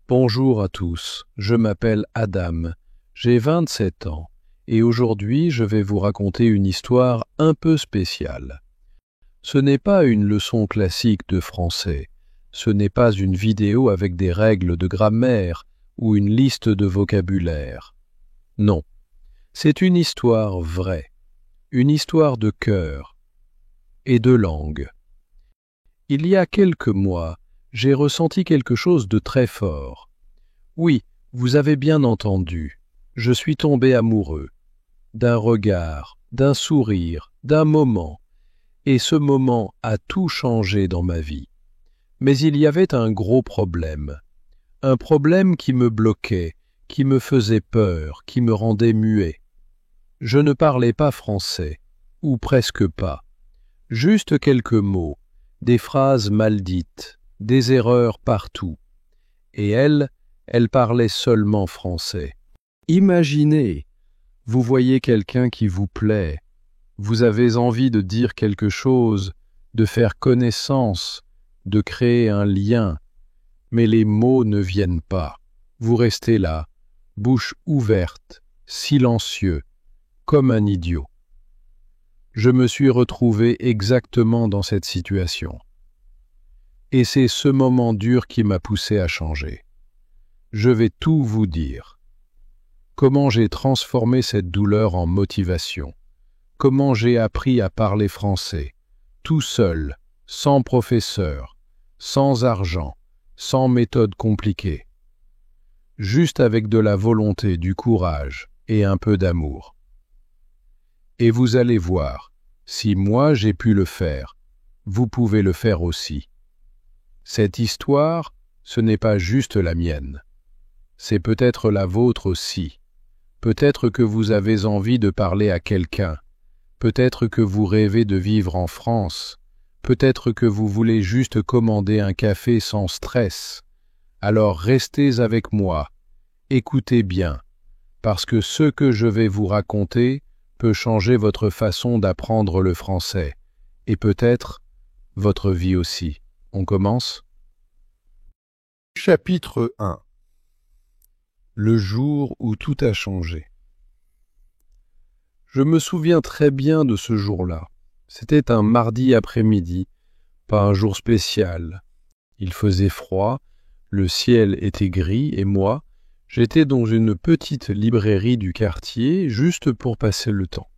Bonjour à tous, je m'appelle Adam, j'ai 27 ans et aujourd'hui je vais vous raconter une histoire un peu spéciale. Ce n'est pas une leçon classique de français, ce n'est pas une vidéo avec des règles de grammaire ou une liste de vocabulaire. Non, c'est une histoire vraie, une histoire de cœur et de langue. Il y a quelques mois, j'ai ressenti quelque chose de très fort. Oui, vous avez bien entendu, je suis tombé amoureux. D'un regard, d'un sourire, d'un moment. Et ce moment a tout changé dans ma vie. Mais il y avait un gros problème. Un problème qui me bloquait, qui me faisait peur, qui me rendait muet. Je ne parlais pas français, ou presque pas. Juste quelques mots, des phrases mal dites, des erreurs partout. Et elle parlait seulement français. Imaginez, vous voyez quelqu'un qui vous plaît, vous avez envie de dire quelque chose, de faire connaissance, de créer un lien, mais les mots ne viennent pas. Vous restez là, bouche ouverte, silencieux, comme un idiot. Je me suis retrouvé exactement dans cette situation. Et c'est ce moment dur qui m'a poussé à changer. Je vais tout vous dire. Comment j'ai transformé cette douleur en motivation. Comment j'ai appris à parler français, tout seul, sans professeur, sans argent, sans méthode compliquée. Juste avec de la volonté, du courage et un peu d'amour. Et vous allez voir, si moi j'ai pu le faire, vous pouvez le faire aussi. Cette histoire, ce n'est pas juste la mienne. C'est peut-être la vôtre aussi. Peut-être que vous avez envie de parler à quelqu'un. Peut-être que vous rêvez de vivre en France. Peut-être que vous voulez juste commander un café sans stress. Alors restez avec moi. Écoutez bien, parce que ce que je vais vous raconter peut changer votre façon d'apprendre le français. Et peut-être votre vie aussi. On commence ? Chapitre 1. Le jour où tout a changé. Je me souviens très bien de ce jour-là. C'était un mardi après-midi, pas un jour spécial. Il faisait froid, le ciel était gris et moi, j'étais dans une petite librairie du quartier juste pour passer le temps.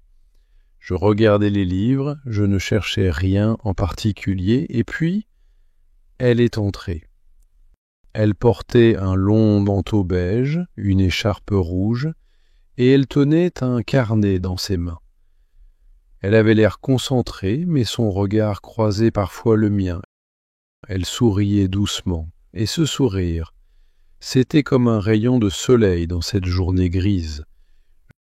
Je regardais les livres, je ne cherchais rien en particulier et puis, elle est entrée. Elle portait un long manteau beige, une écharpe rouge, et elle tenait un carnet dans ses mains. Elle avait l'air concentrée, mais son regard croisait parfois le mien. Elle souriait doucement, et ce sourire, c'était comme un rayon de soleil dans cette journée grise.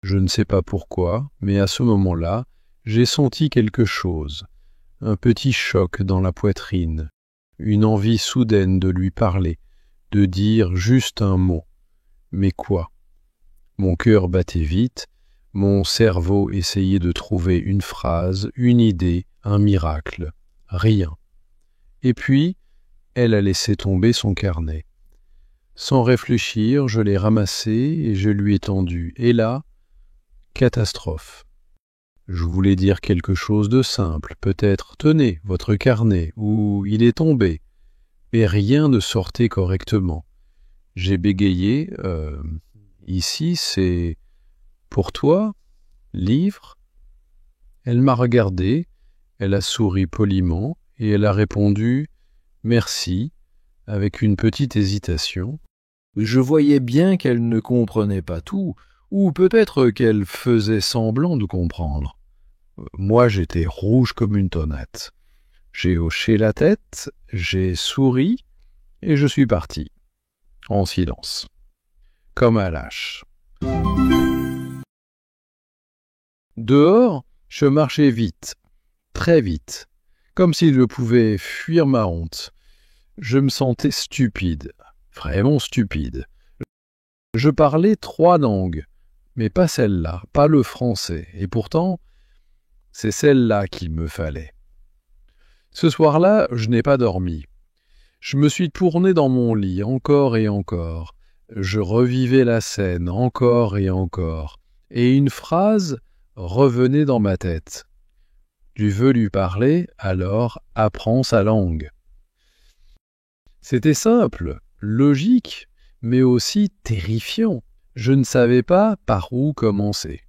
Je ne sais pas pourquoi, mais à ce moment-là, j'ai senti quelque chose, un petit choc dans la poitrine, une envie soudaine de lui parler, de dire juste un mot. Mais quoi ? Mon cœur battait vite, mon cerveau essayait de trouver une phrase, une idée, un miracle. Rien. Et puis, elle a laissé tomber son carnet. Sans réfléchir, je l'ai ramassé et je lui ai tendu. Et là, catastrophe. Je voulais dire quelque chose de simple, peut-être « Tenez, votre carnet » ou « Il est tombé ». Mais rien ne sortait correctement. J'ai bégayé « Ici, c'est pour toi, livre ?» Elle m'a regardé, elle a souri poliment et elle a répondu « Merci » avec une petite hésitation. Je voyais bien qu'elle ne comprenait pas tout, ou peut-être qu'elle faisait semblant de comprendre. Moi, j'étais rouge comme une tomate. J'ai hoché la tête, j'ai souri et je suis parti, en silence. Comme un lâche. Dehors, je marchais vite, très vite, comme si je pouvais fuir ma honte. Je me sentais stupide, vraiment stupide. Je parlais 3 langues, mais pas celle-là, pas le français, et pourtant, c'est celle-là qu'il me fallait. Ce soir-là, je n'ai pas dormi. Je me suis tourné dans mon lit encore et encore. Je revivais la scène encore et encore. Et une phrase revenait dans ma tête. Tu veux lui parler, alors apprends sa langue. C'était simple, logique, mais aussi terrifiant. Je ne savais pas par où commencer.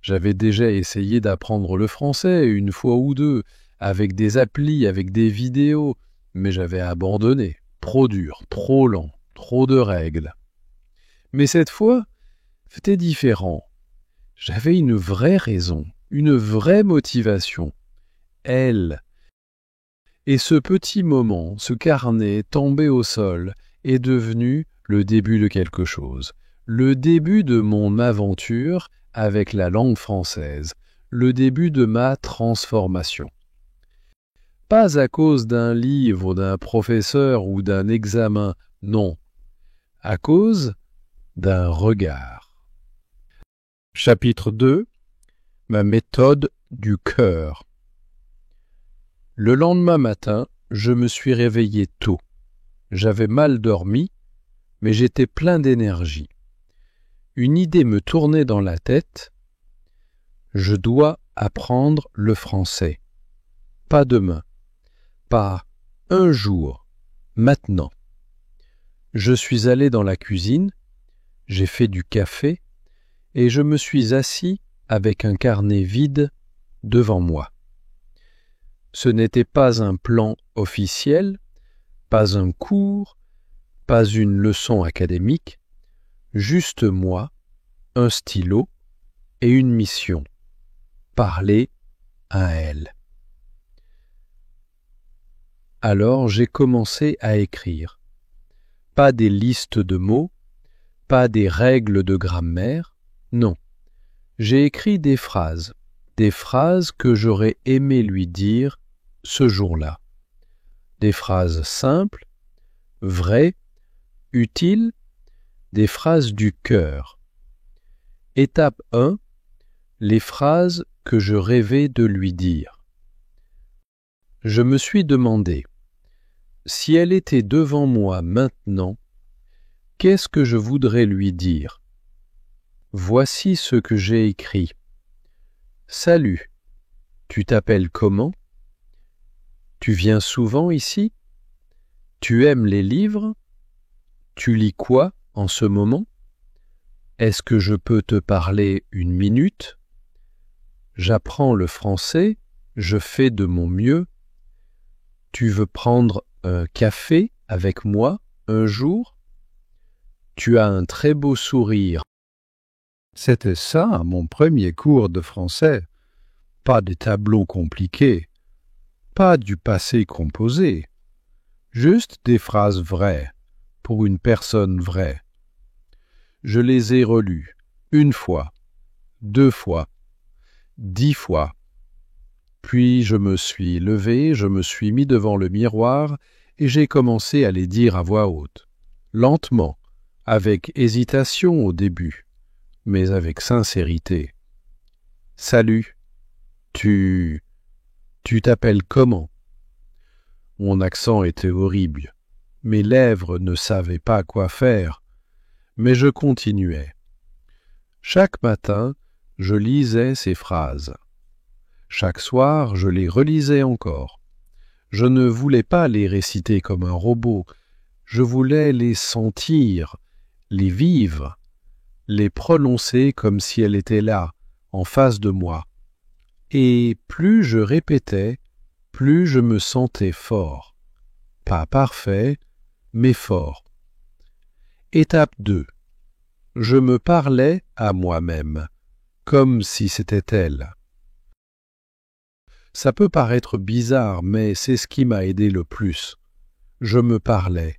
J'avais déjà essayé d'apprendre le français une fois ou deux, avec des applis, avec des vidéos, mais j'avais abandonné. Trop dur, trop lent, trop de règles. Mais cette fois, c'était différent. J'avais une vraie raison, une vraie motivation. Elle. Et ce petit moment, ce carnet tombé au sol, est devenu le début de quelque chose. Le début de mon aventure avec la langue française. Le début de ma transformation. Pas à cause d'un livre, d'un professeur ou d'un examen, non. À cause d'un regard. Chapitre 2. Ma méthode du cœur. Le lendemain matin, je me suis réveillé tôt. J'avais mal dormi, mais j'étais plein d'énergie. Une idée me tournait dans la tête. Je dois apprendre le français. Pas demain. Pas un jour. Maintenant. Je suis allé dans la cuisine, j'ai fait du café et je me suis assis avec un carnet vide devant moi. Ce n'était pas un plan officiel, pas un cours, pas une leçon académique, juste moi, un stylo et une mission. Parler à elle. Alors j'ai commencé à écrire. Pas des listes de mots, pas des règles de grammaire, non. J'ai écrit des phrases que j'aurais aimé lui dire ce jour-là. Des phrases simples, vraies, utiles, des phrases du cœur. Étape 1, les phrases que je rêvais de lui dire. Je me suis demandé, si elle était devant moi maintenant, qu'est-ce que je voudrais lui dire? Voici ce que j'ai écrit. Salut, tu t'appelles comment? Tu viens souvent ici? Tu aimes les livres? Tu lis quoi en ce moment? Est-ce que je peux te parler une minute? J'apprends le français, je fais de mon mieux. Tu veux prendre un café avec moi un jour? Tu as un très beau sourire. C'était ça, mon premier cours de français. Pas des tableaux compliqués, pas du passé composé, juste des phrases vraies, pour une personne vraie. Je les ai relues, 1 fois, 2 fois, 10 fois. Puis je me suis levé, je me suis mis devant le miroir et j'ai commencé à les dire à voix haute, lentement, avec hésitation au début, mais avec sincérité. Salut, tu t'appelles comment? Mon accent était horrible, mes lèvres ne savaient pas quoi faire, mais je continuais. Chaque matin, je lisais ces phrases. Chaque soir, je les relisais encore. Je ne voulais pas les réciter comme un robot, je voulais les sentir, les vivre, les prononcer comme si elles étaient là, en face de moi. Et plus je répétais, plus je me sentais fort. Pas parfait, mais fort. Étape 2. Je me parlais à moi-même, comme si c'était elle. Ça peut paraître bizarre, mais c'est ce qui m'a aidé le plus. Je me parlais.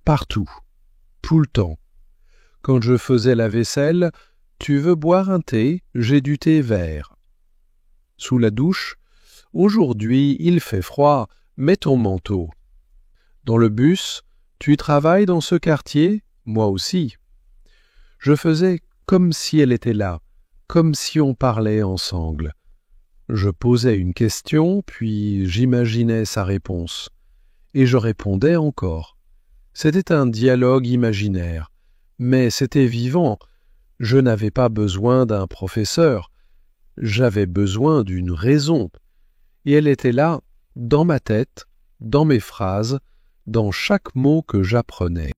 Partout. Tout le temps. Quand je faisais la vaisselle, tu veux boire un thé? J'ai du thé vert. Sous la douche, aujourd'hui il fait froid, mets ton manteau. Dans le bus, tu travailles dans ce quartier? Moi aussi. Je faisais comme si elle était là, comme si on parlait ensemble. Je posais une question, puis j'imaginais sa réponse. et je répondais encore. C'était un dialogue imaginaire, mais c'était vivant. Je n'avais pas besoin d'un professeur, j'avais besoin d'une raison, et elle était là, dans ma tête, dans mes phrases, dans chaque mot que j'apprenais.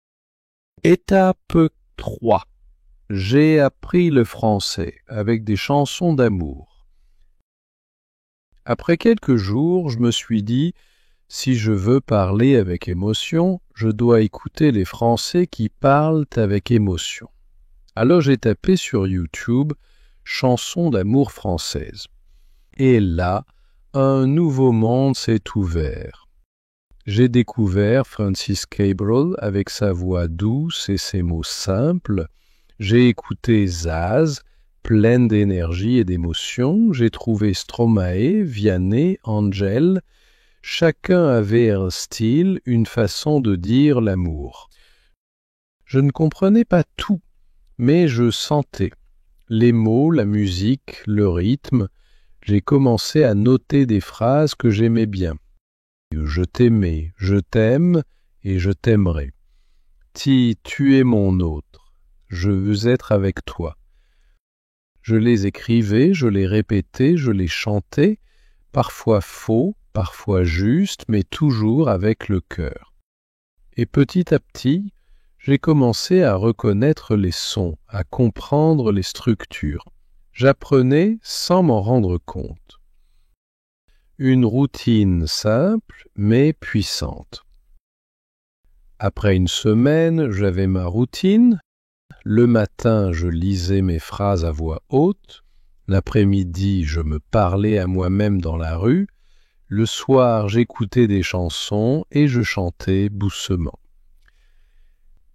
Étape 3. J'ai appris le français avec des chansons d'amour. Après quelques jours, je me suis dit, si je veux parler avec émotion, je dois écouter les Français qui parlent avec émotion. Alors j'ai tapé sur YouTube « Chansons d'amour françaises ». Et là, un nouveau monde s'est ouvert. J'ai découvert Francis Cabrel avec sa voix douce et ses mots simples. J'ai écouté Zaz, pleine d'énergie et d'émotion. J'ai trouvé Stromae, Vianney, Angel. Chacun avait un style, une façon de dire l'amour. Je ne comprenais pas tout, mais je sentais. Les mots, la musique, le rythme. J'ai commencé à noter des phrases que j'aimais bien. Je t'aimais, je t'aime et je t'aimerai. Tu es mon autre, je veux être avec toi. Je les écrivais, je les répétais, je les chantais, parfois faux, parfois juste, mais toujours avec le cœur. Et petit à petit, j'ai commencé à reconnaître les sons, à comprendre les structures. J'apprenais sans m'en rendre compte. Une routine simple mais puissante. Après une semaine, j'avais ma routine. Le matin, je lisais mes phrases à voix haute. L'après-midi, je me parlais à moi-même dans la rue. Le soir, j'écoutais des chansons et je chantais doucement.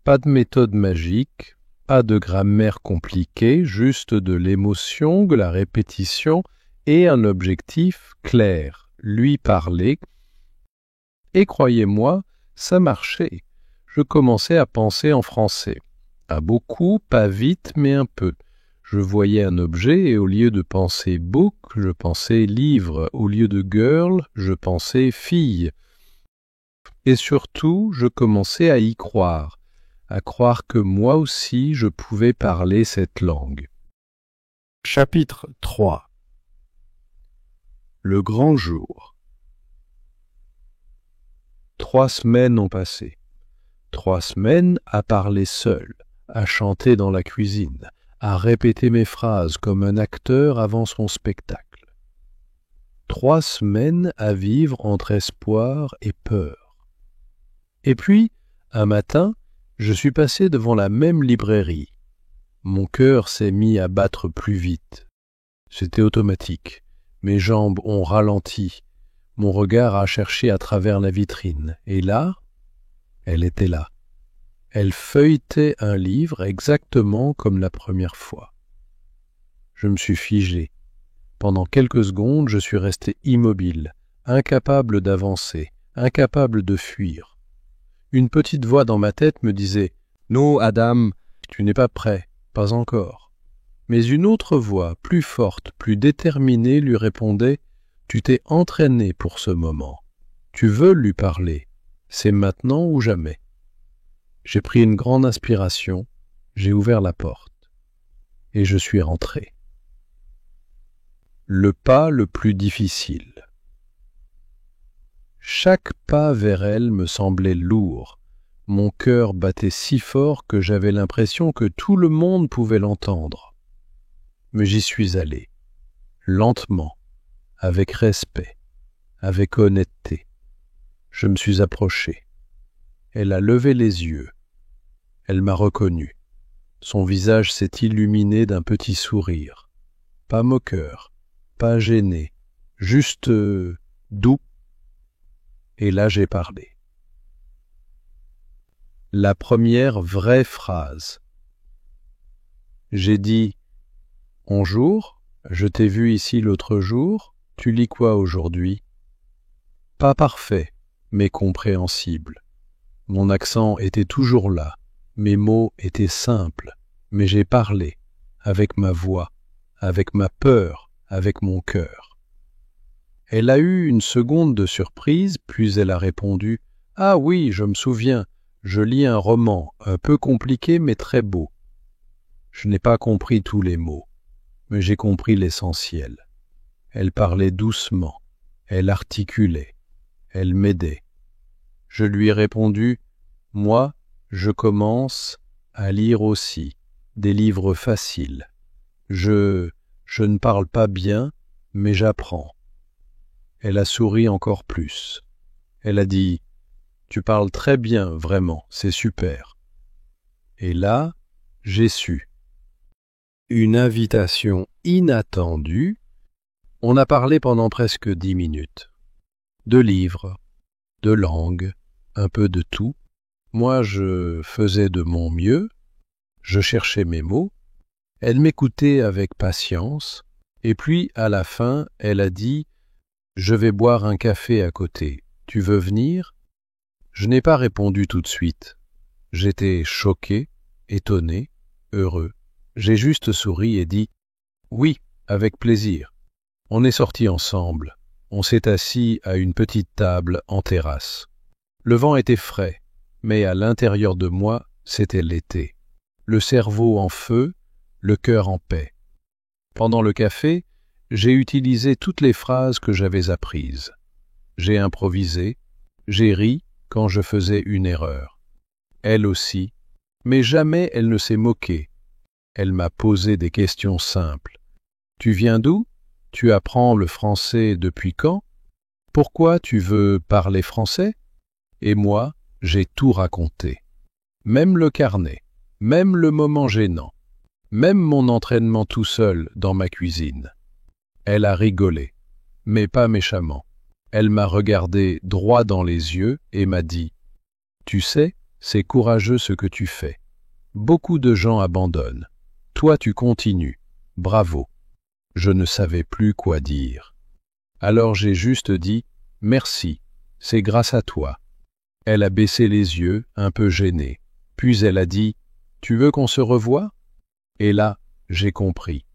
Pas de méthode magique, pas de grammaire compliquée, juste de l'émotion, de la répétition et un objectif clair, lui parler. Et croyez-moi, ça marchait. Je commençais à penser en français. Pas beaucoup, pas vite, mais un peu. Je voyais un objet et au lieu de penser book, je pensais livre. Au lieu de girl, je pensais fille. Et surtout, je commençais à y croire que moi aussi je pouvais parler cette langue. Chapitre 3. Le grand jour. 3 semaines ont passé. 3 semaines à parler seul, à chanter dans la cuisine, à répéter mes phrases comme un acteur avant son spectacle. 3 semaines à vivre entre espoir et peur. Et puis, un matin, je suis passé devant la même librairie. Mon cœur s'est mis à battre plus vite. C'était automatique. Mes jambes ont ralenti. Mon regard a cherché à travers la vitrine. Et là, elle était là. Elle feuilletait un livre exactement comme la première fois. Je me suis figé. Pendant quelques secondes, je suis resté immobile, incapable d'avancer, incapable de fuir. Une petite voix dans ma tête me disait « Non, Adam, tu n'es pas prêt, pas encore ». Mais une autre voix, plus forte, plus déterminée, lui répondait « Tu t'es entraîné pour ce moment. Tu veux lui parler. C'est maintenant ou jamais. » J'ai pris une grande inspiration, j'ai ouvert la porte et je suis rentré. Le pas le plus difficile. Chaque pas vers elle me semblait lourd. Mon cœur battait si fort que j'avais l'impression que tout le monde pouvait l'entendre. Mais j'y suis allé, lentement, avec respect, avec honnêteté. Je me suis approché. Elle a levé les yeux. Elle m'a reconnu. Son visage s'est illuminé d'un petit sourire. Pas moqueur, pas gêné, juste doux. Et là j'ai parlé. La première vraie phrase. J'ai dit « Bonjour, je t'ai vu ici l'autre jour, tu lis quoi aujourd'hui ?» Pas parfait, mais compréhensible. Mon accent était toujours là, mes mots étaient simples, mais j'ai parlé, avec ma voix, avec ma peur, avec mon cœur. Elle a eu une seconde de surprise, puis elle a répondu Ah oui, je me souviens, je lis un roman, un peu compliqué mais très beau. Je n'ai pas compris tous les mots, mais j'ai compris l'essentiel. Elle parlait doucement, elle articulait, elle m'aidait. Je lui ai répondu, moi, je commence à lire aussi des livres faciles. Je ne parle pas bien, mais j'apprends. Elle a souri encore plus. Elle a dit, tu parles très bien, vraiment, c'est super. Et là, j'ai su. Une invitation inattendue. On a parlé pendant presque 10 minutes. De livres, de langue, un peu de tout. Moi, je faisais de mon mieux, je cherchais mes mots. Elle m'écoutait avec patience, et puis, à la fin, elle a dit « Je vais boire un café à côté. Tu veux venir ?» Je n'ai pas répondu tout de suite. J'étais choqué, étonné, heureux. J'ai juste souri et dit « Oui, avec plaisir. » On est sortis ensemble. On s'est assis à une petite table en terrasse. Le vent était frais, mais à l'intérieur de moi, c'était l'été. Le cerveau en feu, le cœur en paix. Pendant le café, j'ai utilisé toutes les phrases que j'avais apprises. J'ai improvisé, j'ai ri quand je faisais une erreur. Elle aussi, mais jamais elle ne s'est moquée. Elle m'a posé des questions simples. « Tu viens d'où ? Tu apprends le français depuis quand ? Pourquoi tu veux parler français ? » Et moi, j'ai tout raconté. Même le carnet, même le moment gênant, même mon entraînement tout seul dans ma cuisine. Elle a rigolé, mais pas méchamment. Elle m'a regardé droit dans les yeux et m'a dit « Tu sais, c'est courageux ce que tu fais. Beaucoup de gens abandonnent. Toi, tu continues. Bravo. » Je ne savais plus quoi dire. Alors j'ai juste dit « Merci, c'est grâce à toi. » Elle a baissé les yeux, un peu gênée. Puis elle a dit « Tu veux qu'on se revoie ?» Et là, j'ai compris.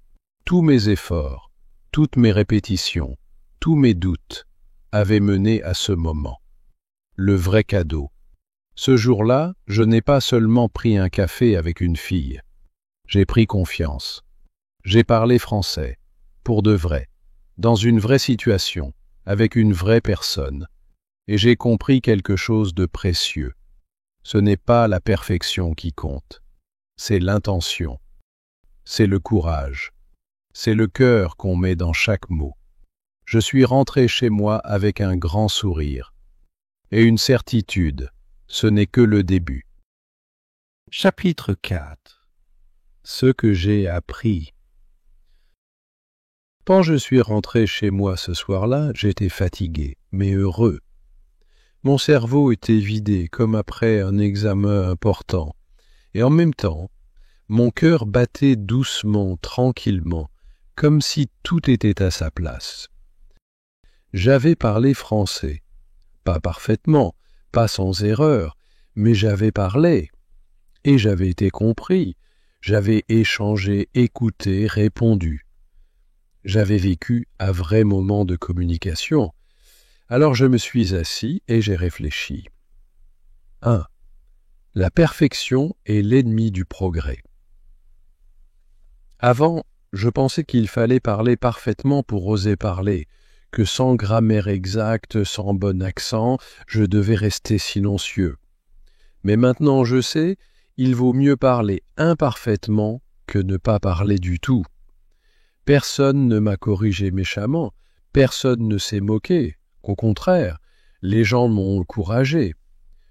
Tous mes efforts, toutes mes répétitions, tous mes doutes avaient mené à ce moment. Le vrai cadeau. Ce jour-là, je n'ai pas seulement pris un café avec une fille. J'ai pris confiance. J'ai parlé français, pour de vrai, dans une vraie situation, avec une vraie personne. Et j'ai compris quelque chose de précieux. Ce n'est pas la perfection qui compte, c'est l'intention, c'est le courage, c'est le cœur qu'on met dans chaque mot. Je suis rentré chez moi avec un grand sourire et une certitude, ce n'est que le début. Chapitre 4. Ce que j'ai appris. Quand je suis rentré chez moi ce soir-là, j'étais fatigué, mais heureux. Mon cerveau était vidé comme après un examen important, et en même temps, mon cœur battait doucement, tranquillement, comme si tout était à sa place. J'avais parlé français, pas parfaitement, pas sans erreur, mais j'avais parlé, et j'avais été compris, j'avais échangé, écouté, répondu. J'avais vécu un vrai moment de communication. Alors je me suis assis et j'ai réfléchi. 1. La perfection est l'ennemi du progrès. Avant, je pensais qu'il fallait parler parfaitement pour oser parler, que sans grammaire exacte, sans bon accent, je devais rester silencieux. Mais maintenant je sais, il vaut mieux parler imparfaitement que ne pas parler du tout. Personne ne m'a corrigé méchamment, personne ne s'est moqué. Au contraire, les gens m'ont encouragé,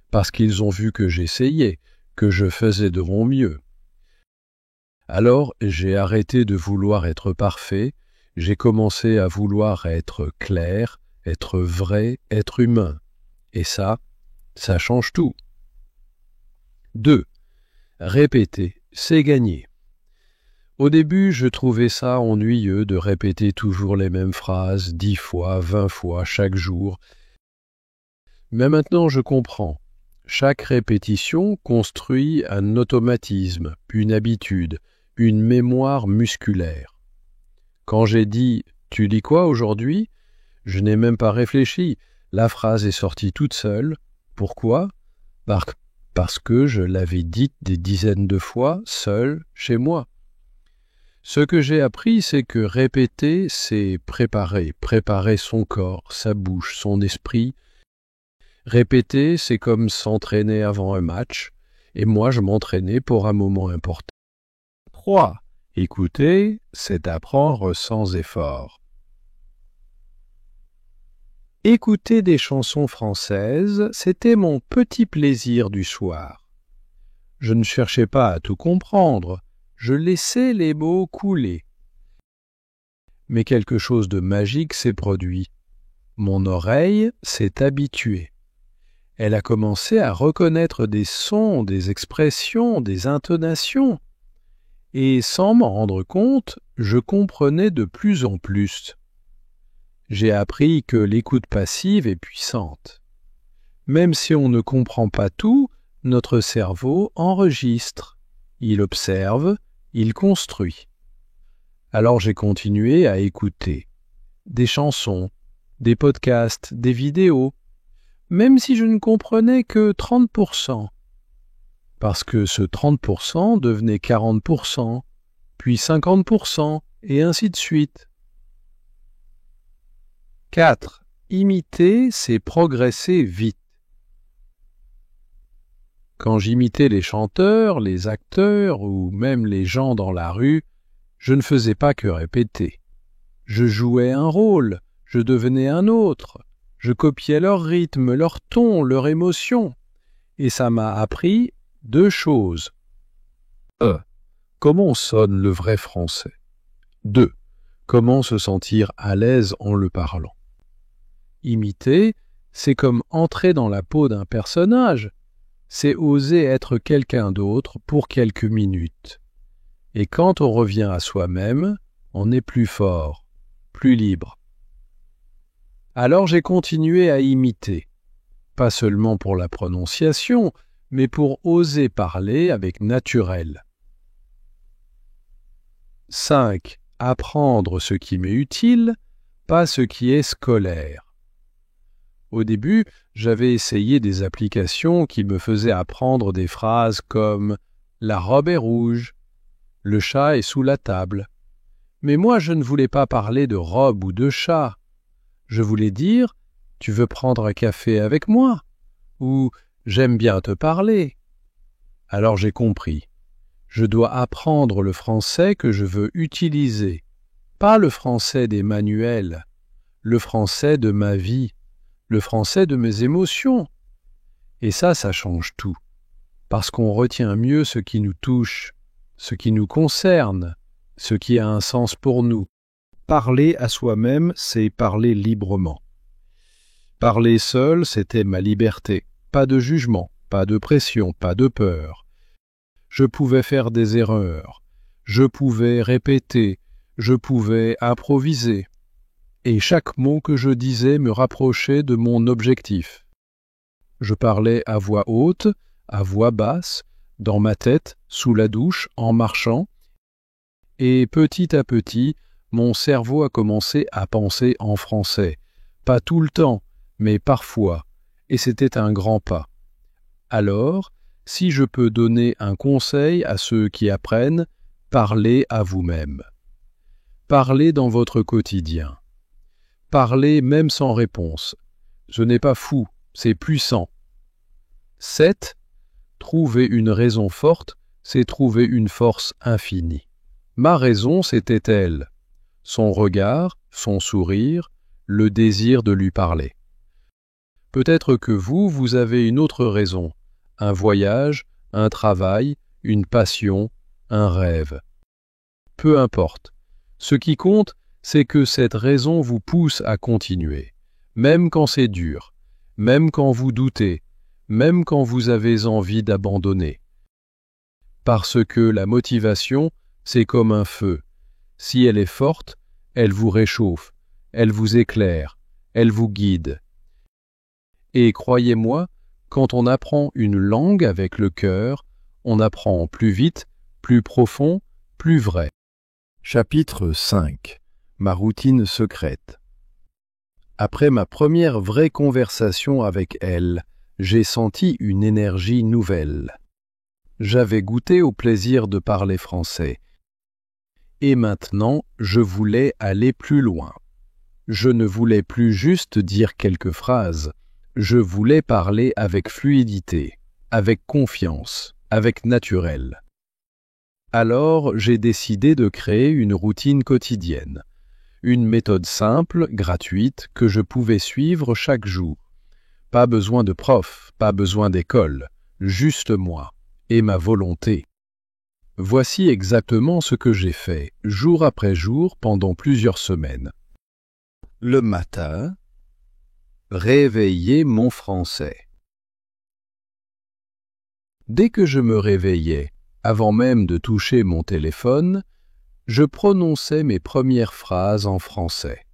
parce qu'ils ont vu que j'essayais, que je faisais de mon mieux. Alors j'ai arrêté de vouloir être parfait, j'ai commencé à vouloir être clair, être vrai, être humain. Et ça change tout. 2. Répéter, c'est gagner. Au début, je trouvais ça ennuyeux de répéter toujours les mêmes phrases 10 fois, 20 fois chaque jour. Mais maintenant, je comprends. Chaque répétition construit un automatisme, une habitude, une mémoire musculaire. Quand j'ai dit « Tu dis quoi aujourd'hui ?» je n'ai même pas réfléchi. La phrase est sortie toute seule. Pourquoi? Parce que je l'avais dite des dizaines de fois, seul, chez moi. Ce que j'ai appris, c'est que répéter, c'est préparer son corps, sa bouche, son esprit. Répéter, c'est comme s'entraîner avant un match, et moi je m'entraînais pour un moment important. 3. Écouter, c'est apprendre sans effort. Écouter des chansons françaises, c'était mon petit plaisir du soir. Je ne cherchais pas à tout comprendre, je laissais les mots couler. Mais quelque chose de magique s'est produit. Mon oreille s'est habituée. Elle a commencé à reconnaître des sons, des expressions, des intonations. Et sans m'en rendre compte, je comprenais de plus en plus. J'ai appris que l'écoute passive est puissante. Même si on ne comprend pas tout, notre cerveau enregistre. Il observe, il construit. Alors j'ai continué à écouter. Des chansons, des podcasts, des vidéos, même si je ne comprenais que 30%. Parce que ce 30% devenait 40%, puis 50%, et ainsi de suite. 4. Imiter, c'est progresser vite. Quand j'imitais les chanteurs, les acteurs ou même les gens dans la rue, je ne faisais pas que répéter. Je jouais un rôle, je devenais un autre, je copiais leur rythme, leur ton, leur émotion. Et ça m'a appris 2 choses. 1. Comment sonne le vrai français. 2. Comment se sentir à l'aise en le parlant. Imiter, c'est comme entrer dans la peau d'un personnage. C'est oser être quelqu'un d'autre pour quelques minutes. Et quand on revient à soi-même, on est plus fort, plus libre. Alors j'ai continué à imiter, pas seulement pour la prononciation, mais pour oser parler avec naturel. 5. Apprendre ce qui m'est utile, pas ce qui est scolaire. Au début, j'avais essayé des applications qui me faisaient apprendre des phrases comme « la robe est rouge »,« le chat est sous la table ». Mais moi, je ne voulais pas parler de robe ou de chat. Je voulais dire « tu veux prendre un café avec moi ?» ou « j'aime bien te parler ». Alors j'ai compris. Je dois apprendre le français que je veux utiliser, pas le français des manuels, le français de ma vie, le français de mes émotions. Et ça change tout, parce qu'on retient mieux ce qui nous touche, ce qui nous concerne, ce qui a un sens pour nous. Parler à soi-même, c'est parler librement. Parler seul, c'était ma liberté. Pas de jugement, pas de pression, pas de peur. Je pouvais faire des erreurs, je pouvais répéter, je pouvais improviser. Et chaque mot que je disais me rapprochait de mon objectif. Je parlais à voix haute, à voix basse, dans ma tête, sous la douche, en marchant, et petit à petit, mon cerveau a commencé à penser en français. Pas tout le temps, mais parfois, et c'était un grand pas. Alors, si je peux donner un conseil à ceux qui apprennent, parlez à vous-même. Parlez dans votre quotidien. Parlez même sans réponse. Ce n'est pas fou, c'est puissant. 7. Trouver une raison forte, c'est trouver une force infinie. Ma raison, c'était elle. Son regard, son sourire, le désir de lui parler. Peut-être que vous avez une autre raison. Un voyage, un travail, une passion, un rêve. Peu importe. Ce qui compte, c'est que cette raison vous pousse à continuer, même quand c'est dur, même quand vous doutez, même quand vous avez envie d'abandonner. Parce que la motivation, c'est comme un feu. Si elle est forte, elle vous réchauffe, elle vous éclaire, elle vous guide. Et croyez-moi, quand on apprend une langue avec le cœur, on apprend plus vite, plus profond, plus vrai. Chapitre 5. Ma routine secrète. Après ma première vraie conversation avec elle, j'ai senti une énergie nouvelle. J'avais goûté au plaisir de parler français. Et maintenant, je voulais aller plus loin. Je ne voulais plus juste dire quelques phrases. Je voulais parler avec fluidité, avec confiance, avec naturel. Alors, j'ai décidé de créer une routine quotidienne. Une méthode simple, gratuite, que je pouvais suivre chaque jour. Pas besoin de prof, pas besoin d'école, juste moi et ma volonté. Voici exactement ce que j'ai fait, jour après jour, pendant plusieurs semaines. Le matin, réveiller mon français. Dès que je me réveillais, avant même de toucher mon téléphone, je prononçais mes premières phrases en français.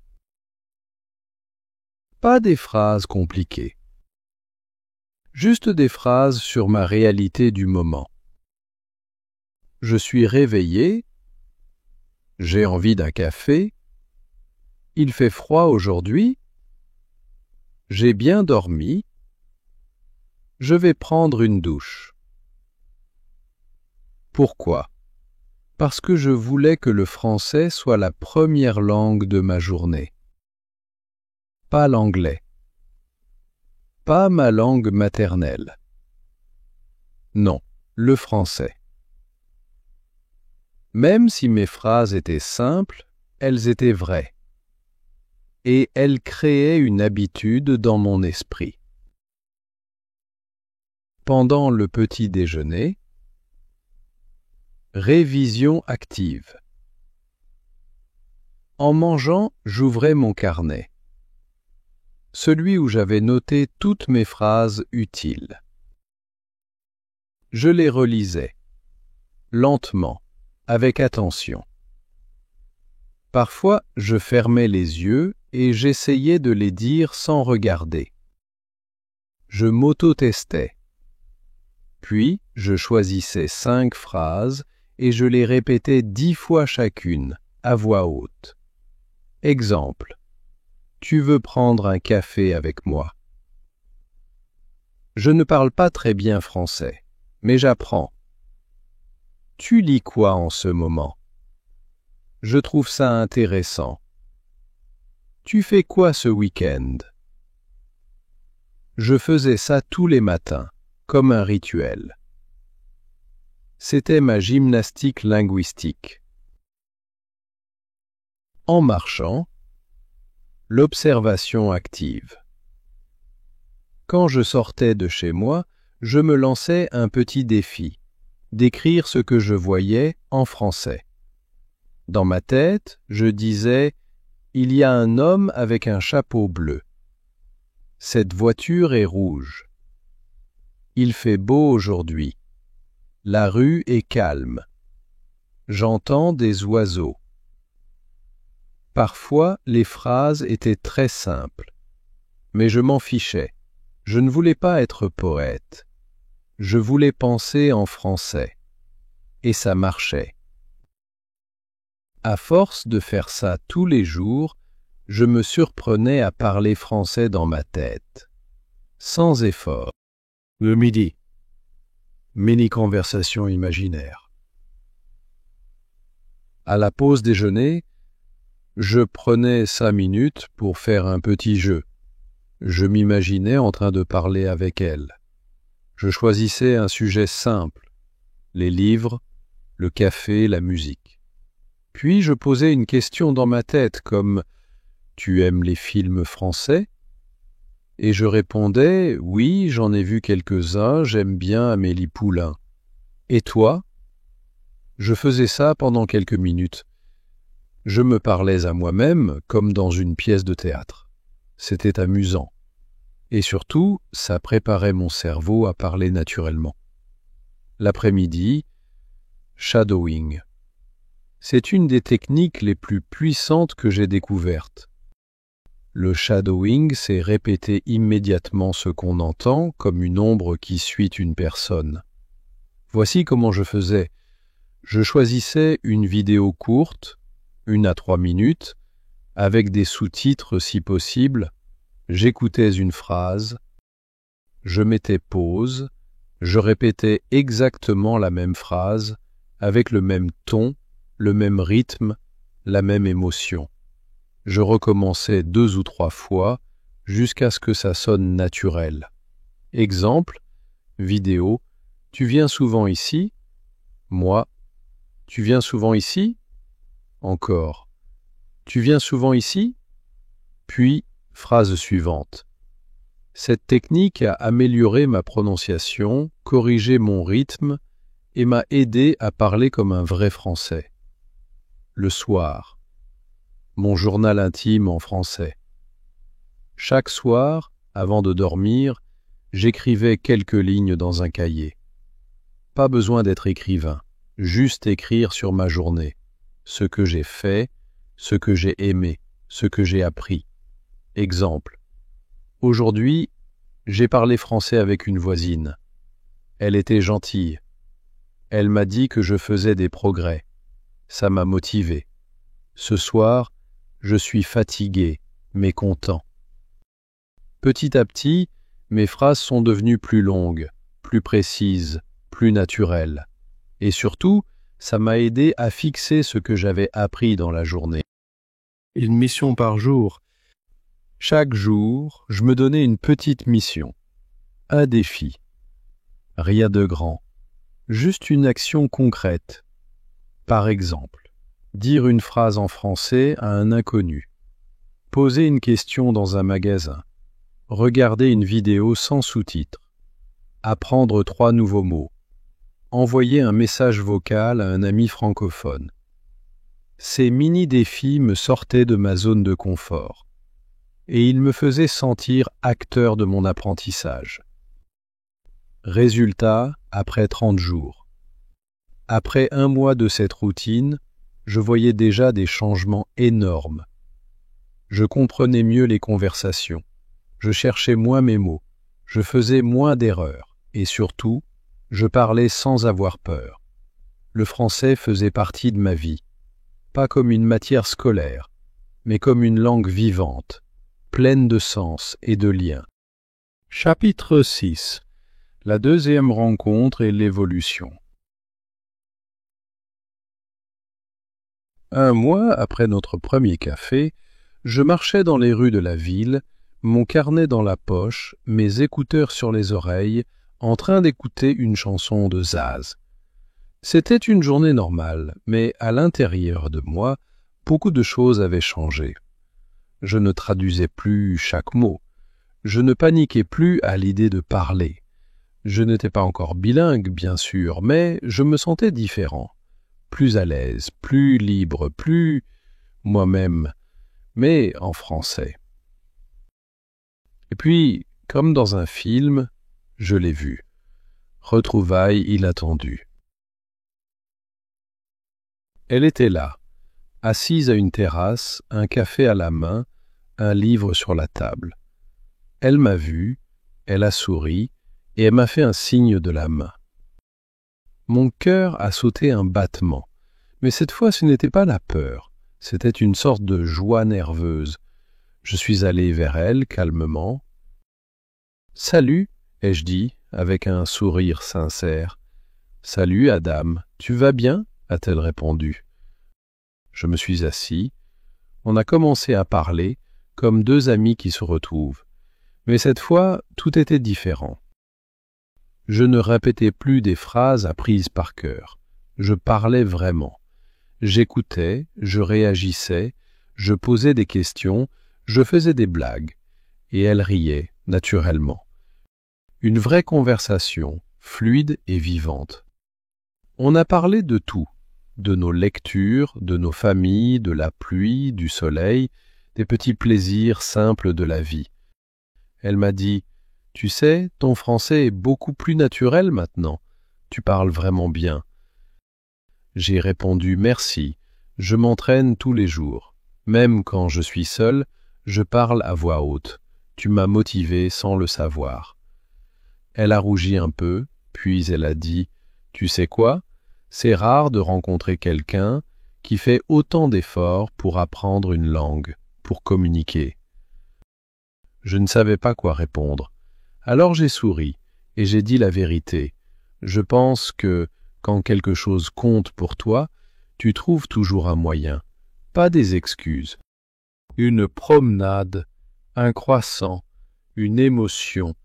Pas des phrases compliquées. Juste des phrases sur ma réalité du moment. Je suis réveillé, j'ai envie d'un café, il fait froid aujourd'hui, j'ai bien dormi, je vais prendre une douche. Pourquoi? Parce que je voulais que le français soit la première langue de ma journée. Pas l'anglais. Pas ma langue maternelle. Non, le français. Même si mes phrases étaient simples, elles étaient vraies. Et elles créaient une habitude dans mon esprit. Pendant le petit déjeuner, révision active. En mangeant, j'ouvrais mon carnet. Celui où j'avais noté toutes mes phrases utiles. Je les relisais, lentement, avec attention. Parfois, je fermais les yeux et j'essayais de les dire sans regarder. Je m'auto-testais. Puis, je choisissais 5 phrases et je les répétais 10 fois chacune, à voix haute. Exemple. Tu veux prendre un café avec moi? Je ne parle pas très bien français, mais j'apprends. Tu lis quoi en ce moment? Je trouve ça intéressant. Tu fais quoi ce week-end? Je faisais ça tous les matins, comme un rituel. C'était ma gymnastique linguistique. En marchant, l'observation active. Quand je sortais de chez moi, je me lançais un petit défi, d'écrire ce que je voyais en français. Dans ma tête, je disais « Il y a un homme avec un chapeau bleu. Cette voiture est rouge. Il fait beau aujourd'hui. La rue est calme. J'entends des oiseaux. » Parfois, les phrases étaient très simples. Mais je m'en fichais. Je ne voulais pas être poète. Je voulais penser en français. Et ça marchait. À force de faire ça tous les jours, je me surprenais à parler français dans ma tête. Sans effort. Le midi. Mini-conversation imaginaire. À la pause déjeuner, je prenais 5 minutes pour faire un petit jeu. Je m'imaginais en train de parler avec elle. Je choisissais un sujet simple, les livres, le café, la musique. Puis je posais une question dans ma tête comme « Tu aimes les films français ?» Et je répondais « Oui, j'en ai vu quelques-uns, j'aime bien Amélie Poulain. » Et toi? Je faisais ça pendant quelques minutes. Je me parlais à moi-même comme dans une pièce de théâtre. C'était amusant. Et surtout, ça préparait mon cerveau à parler naturellement. L'après-midi, shadowing. C'est une des techniques les plus puissantes que j'ai découvertes. Le shadowing, c'est répéter immédiatement ce qu'on entend comme une ombre qui suit une personne. Voici comment je faisais. Je choisissais une vidéo courte, 1 à 3 minutes, avec des sous-titres si possible, j'écoutais une phrase, je mettais pause, je répétais exactement la même phrase, avec le même ton, le même rythme, la même émotion. Je recommençais 2 ou 3 fois jusqu'à ce que ça sonne naturel. Exemple, vidéo, tu viens souvent ici? Moi, tu viens souvent ici? Encore, tu viens souvent ici? Puis, phrase suivante. Cette technique a amélioré ma prononciation, corrigé mon rythme et m'a aidé à parler comme un vrai Français. Le soir, mon journal intime en français. Chaque soir, avant de dormir, j'écrivais quelques lignes dans un cahier. Pas besoin d'être écrivain, juste écrire sur ma journée, ce que j'ai fait, ce que j'ai aimé, ce que j'ai appris. Exemple. Aujourd'hui, j'ai parlé français avec une voisine. Elle était gentille. Elle m'a dit que je faisais des progrès. Ça m'a motivé. Ce soir, je suis fatigué, mais content. Petit à petit, mes phrases sont devenues plus longues, plus précises, plus naturelles. Et surtout, ça m'a aidé à fixer ce que j'avais appris dans la journée. Une mission par jour. Chaque jour, je me donnais une petite mission, un défi. Rien de grand, juste une action concrète. Par exemple, dire une phrase en français à un inconnu, poser une question dans un magasin, regarder une vidéo sans sous-titres, apprendre 3 nouveaux mots, envoyer un message vocal à un ami francophone. Ces mini-défis me sortaient de ma zone de confort et ils me faisaient sentir acteur de mon apprentissage. Résultat, après 30 jours. Après 1 mois de cette routine, je voyais déjà des changements énormes. Je comprenais mieux les conversations, je cherchais moins mes mots, je faisais moins d'erreurs et surtout, je parlais sans avoir peur. Le français faisait partie de ma vie, pas comme une matière scolaire, mais comme une langue vivante, pleine de sens et de liens. Chapitre 6. La deuxième rencontre et l'évolution. 1 mois après notre premier café, je marchais dans les rues de la ville, mon carnet dans la poche, mes écouteurs sur les oreilles, en train d'écouter une chanson de Zaz. C'était une journée normale, mais à l'intérieur de moi, beaucoup de choses avaient changé. Je ne traduisais plus chaque mot. Je ne paniquais plus à l'idée de parler. Je n'étais pas encore bilingue, bien sûr, mais je me sentais différent, plus à l'aise, plus libre, plus moi-même, mais en français. Et puis, comme dans un film, je l'ai vu. Retrouvailles inattendues. Elle était là, assise à une terrasse, un café à la main, un livre sur la table. Elle m'a vu, elle a souri, et elle m'a fait un signe de la main. Mon cœur a sauté un battement, mais cette fois ce n'était pas la peur, c'était une sorte de joie nerveuse. Je suis allé vers elle calmement. « Salut !» ai-je dit, avec un sourire sincère. « Salut, Adam, tu vas bien ?» a-t-elle répondu. Je me suis assis. On a commencé à parler, comme 2 amis qui se retrouvent. Mais cette fois, tout était différent. Je ne répétais plus des phrases apprises par cœur. Je parlais vraiment. J'écoutais, je réagissais, je posais des questions, je faisais des blagues. Et elle riait, naturellement. Une vraie conversation, fluide et vivante. On a parlé de tout, de nos lectures, de nos familles, de la pluie, du soleil, des petits plaisirs simples de la vie. Elle m'a dit « Tu sais, ton français est beaucoup plus naturel maintenant. Tu parles vraiment bien. » J'ai répondu « Merci. Je m'entraîne tous les jours. Même quand je suis seul, je parle à voix haute. Tu m'as motivé sans le savoir. » Elle a rougi un peu, puis elle a dit « Tu sais quoi ? C'est rare de rencontrer quelqu'un qui fait autant d'efforts pour apprendre une langue, pour communiquer. » Je ne savais pas quoi répondre. Alors j'ai souri et j'ai dit la vérité. Je pense que, quand quelque chose compte pour toi, tu trouves toujours un moyen, pas des excuses. Une promenade, un croissant, une émotion.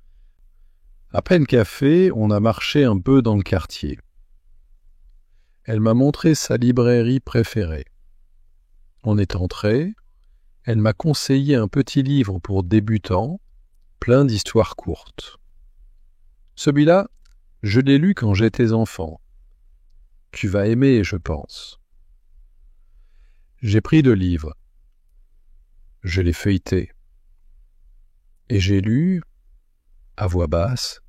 Après le café, on a marché un peu dans le quartier. Elle m'a montré sa librairie préférée. On est entré, elle m'a conseillé un petit livre pour débutants, plein d'histoires courtes. Celui-là, je l'ai lu quand j'étais enfant. Tu vas aimer, je pense. J'ai pris le livre. Je l'ai feuilleté. Et j'ai lu, à voix basse,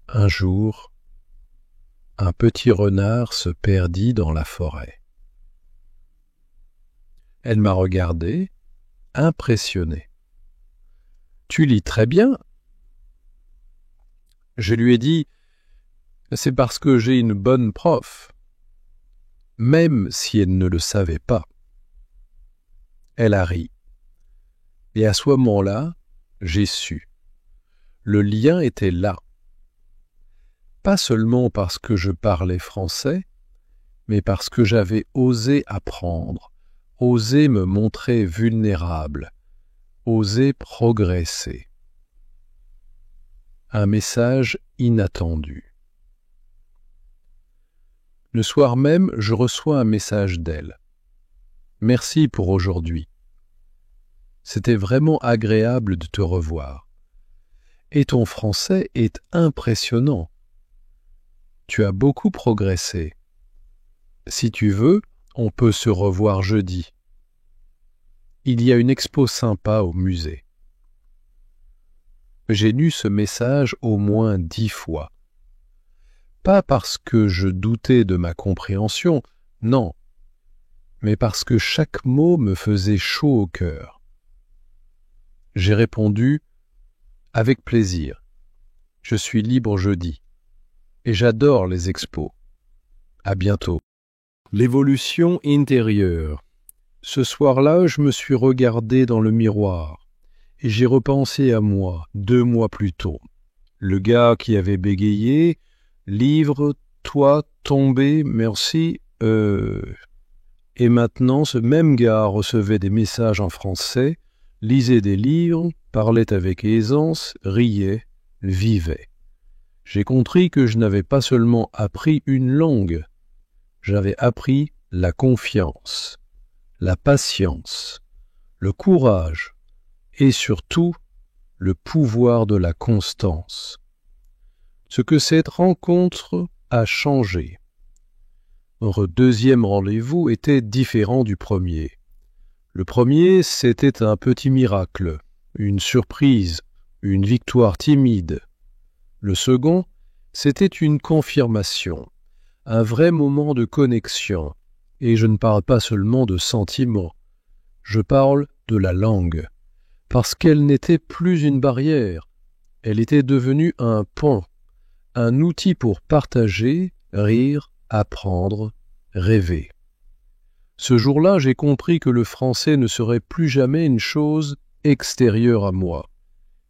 un jour, un petit renard se perdit dans la forêt. Elle m'a regardé, impressionnée. Tu lis très bien. Je lui ai dit, c'est parce que j'ai une bonne prof, même si elle ne le savait pas. Elle a ri. Et à ce moment-là, j'ai su. Le lien était là. Pas seulement parce que je parlais français, mais parce que j'avais osé apprendre, osé me montrer vulnérable, osé progresser. Un message inattendu. Le soir même, je reçois un message d'elle. Merci pour aujourd'hui. C'était vraiment agréable de te revoir. Et ton français est impressionnant. Tu as beaucoup progressé. Si tu veux, on peut se revoir jeudi. Il y a une expo sympa au musée. J'ai lu ce message au moins 10 fois. Pas parce que je doutais de ma compréhension, non, mais parce que chaque mot me faisait chaud au cœur. J'ai répondu « Avec plaisir. Je suis libre jeudi. Et j'adore les expos. À bientôt. » L'évolution intérieure. Ce soir-là, je me suis regardé dans le miroir et j'ai repensé à moi 2 mois plus tôt. Le gars qui avait bégayé, livre, toi, tombé, merci, Et maintenant, ce même gars recevait des messages en français, lisait des livres, parlait avec aisance, riait, vivait. J'ai compris que je n'avais pas seulement appris une langue, j'avais appris la confiance, la patience, le courage et surtout le pouvoir de la constance. Ce que cette rencontre a changé. Notre deuxième rendez-vous était différent du premier. Le premier, c'était un petit miracle, une surprise, une victoire timide. Le second, c'était une confirmation, un vrai moment de connexion. Et je ne parle pas seulement de sentiments, je parle de la langue, parce qu'elle n'était plus une barrière, elle était devenue un pont, un outil pour partager, rire, apprendre, rêver. Ce jour-là, j'ai compris que le français ne serait plus jamais une chose extérieure à moi.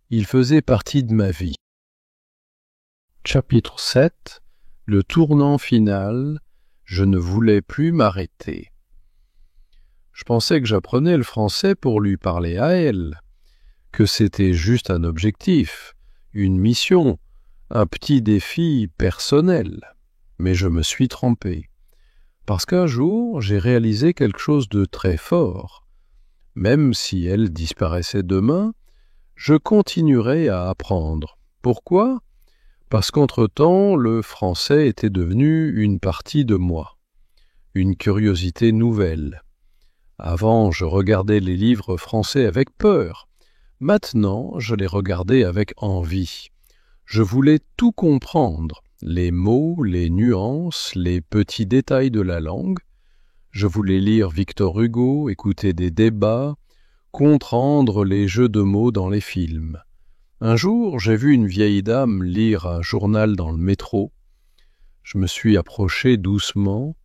Il faisait partie de ma vie. Chapitre 7. Le tournant final. Je ne voulais plus m'arrêter. Je pensais que j'apprenais le français pour lui parler à elle, que c'était juste un objectif, une mission, un petit défi personnel. Mais je me suis trompé. Parce qu'un jour, j'ai réalisé quelque chose de très fort. Même si elle disparaissait demain, je continuerai à apprendre. Pourquoi ? Parce qu'entre-temps, le français était devenu une partie de moi, une curiosité nouvelle. Avant, je regardais les livres français avec peur. Maintenant, je les regardais avec envie. Je voulais tout comprendre, les mots, les nuances, les petits détails de la langue. Je voulais lire Victor Hugo, écouter des débats, comprendre les jeux de mots dans les films. Un jour, j'ai vu une vieille dame lire un journal dans le métro. Je me suis approché doucement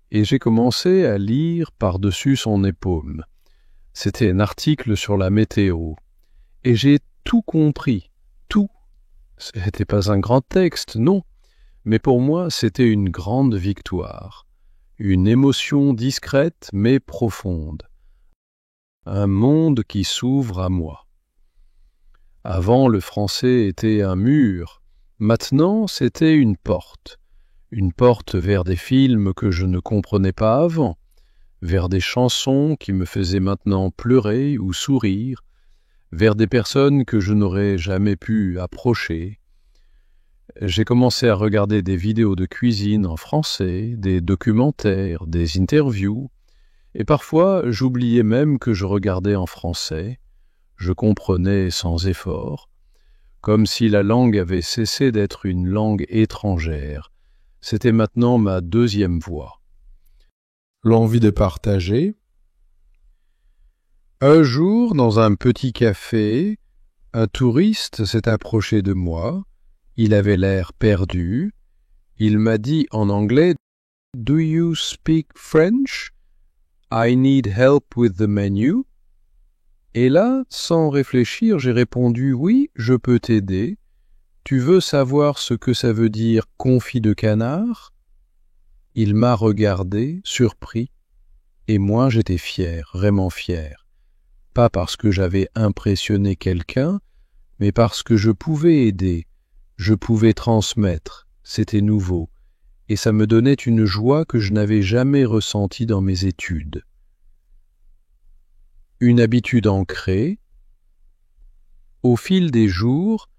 et j'ai commencé à lire par-dessus son épaule. C'était un article sur la météo. Et j'ai tout compris, Ce n'était pas un grand texte, non, mais pour moi c'était une grande victoire, une émotion discrète mais profonde, un monde qui s'ouvre à moi. Avant, le français était un mur, maintenant c'était une porte vers des films que je ne comprenais pas avant, vers des chansons qui me faisaient maintenant pleurer ou sourire, vers des personnes que je n'aurais jamais pu approcher. J'ai commencé à regarder des vidéos de cuisine en français, des documentaires, des interviews, et parfois j'oubliais même que je regardais en français. Je comprenais sans effort, comme si la langue avait cessé d'être une langue étrangère. C'était maintenant ma deuxième voix. L'envie de partager. Un jour, dans un petit café, un touriste s'est approché de moi. Il avait l'air perdu. Il m'a dit en anglais « Do you speak French? I need help with the menu. » Et là, sans réfléchir, j'ai répondu « Oui, je peux t'aider. Tu veux savoir ce que ça veut dire confit de canard ?» Il m'a regardé, surpris, et moi j'étais fier, vraiment fier. Pas parce que j'avais impressionné quelqu'un, mais parce que je pouvais aider, je pouvais transmettre, c'était nouveau, et ça me donnait une joie que je n'avais jamais ressentie dans mes études. Une habitude ancrée. Au fil des jours,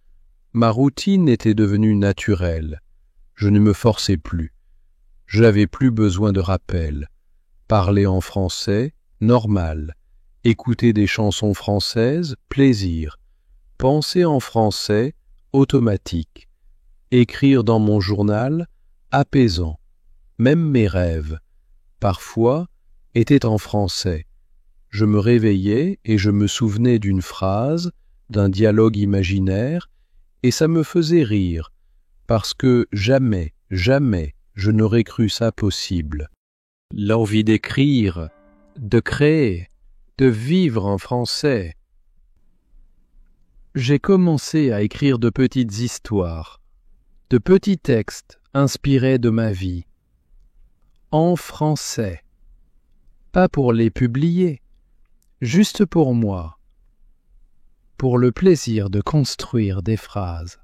ma routine était devenue naturelle. Je ne me forçais plus. Je n'avais plus besoin de rappel. Parler en français, normal. Écouter des chansons françaises, plaisir. Penser en français, automatique. Écrire dans mon journal, apaisant. Même mes rêves, parfois, étaient en français. Je me réveillais et je me souvenais d'une phrase, d'un dialogue imaginaire, et ça me faisait rire, parce que jamais, jamais, je n'aurais cru ça possible. L'envie d'écrire, de créer, de vivre en français. J'ai commencé à écrire de petites histoires, de petits textes inspirés de ma vie, en français, pas pour les publier, juste pour moi, pour le plaisir de construire des phrases,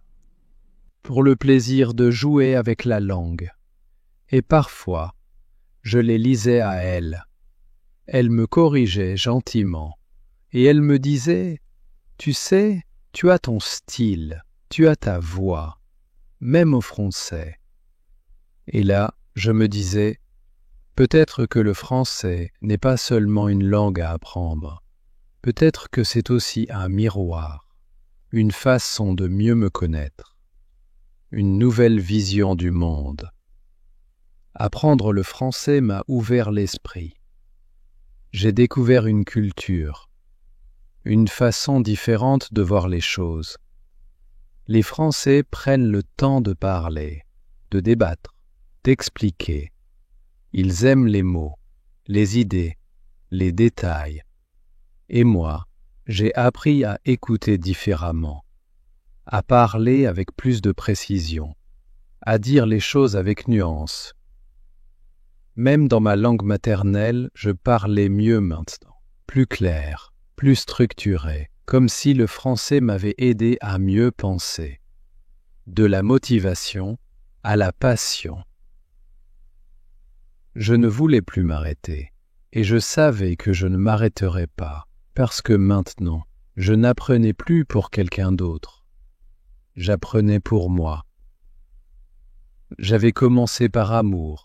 pour le plaisir de jouer avec la langue. Et parfois, je les lisais à elle. Elle me corrigeait gentiment, et elle me disait « Tu sais, tu as ton style, tu as ta voix, même au français. » Et là, je me disais « Peut-être que le français n'est pas seulement une langue à apprendre, peut-être que c'est aussi un miroir, une façon de mieux me connaître, une nouvelle vision du monde. » Apprendre le français m'a ouvert l'esprit. J'ai découvert une culture, une façon différente de voir les choses. Les Français prennent le temps de parler, de débattre, d'expliquer. Ils aiment les mots, les idées, les détails. Et moi, j'ai appris à écouter différemment, à parler avec plus de précision, à dire les choses avec nuance. Même dans ma langue maternelle, je parlais mieux maintenant, plus clair, plus structuré, comme si le français m'avait aidé à mieux penser. De la motivation à la passion. Je ne voulais plus m'arrêter, et je savais que je ne m'arrêterais pas, parce que maintenant, je n'apprenais plus pour quelqu'un d'autre. J'apprenais pour moi. J'avais commencé par amour.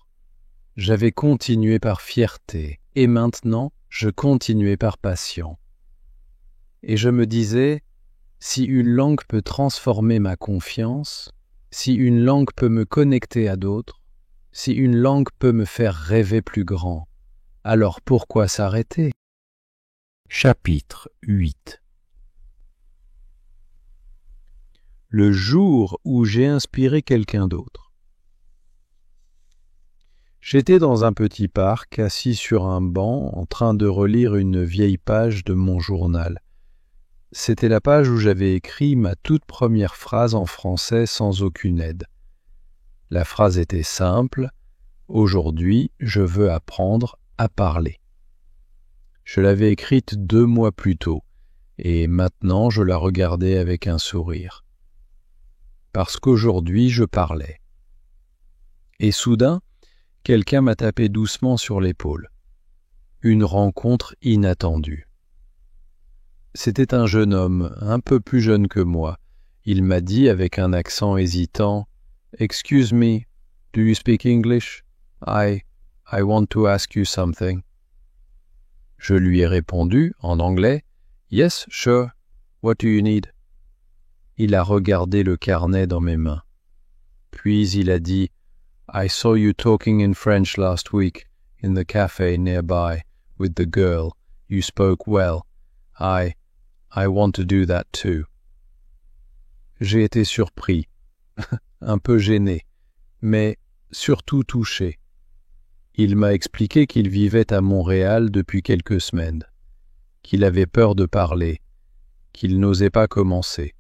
J'avais continué par fierté, et maintenant, je continuais par passion. Et je me disais, si une langue peut transformer ma confiance, si une langue peut me connecter à d'autres, si une langue peut me faire rêver plus grand, alors pourquoi s'arrêter? Chapitre 8. Le jour où j'ai inspiré quelqu'un d'autre. J'étais dans un petit parc, assis sur un banc, en train de relire une vieille page de mon journal. C'était la page où j'avais écrit ma toute première phrase en français sans aucune aide. La phrase était simple: « Aujourd'hui, je veux apprendre à parler ». Je l'avais écrite 2 mois plus tôt, et maintenant je la regardais avec un sourire. Parce qu'aujourd'hui je parlais. Et soudain, quelqu'un m'a tapé doucement sur l'épaule. Une rencontre inattendue. C'était un jeune homme, un peu plus jeune que moi. Il m'a dit avec un accent hésitant: « Excuse me, do you speak English? I want to ask you something. » Je lui ai répondu en anglais: « Yes, sure. What do you need? » Il a regardé le carnet dans mes mains. Puis il a dit: « I saw you talking in French last week in the cafe nearby with the girl. You spoke well. I want to do that too. » J'ai été surpris, un peu gêné, mais surtout touché. Il m'a expliqué qu'il vivait à Montréal depuis quelques semaines, qu'il avait peur de parler, qu'il n'osait pas commencer,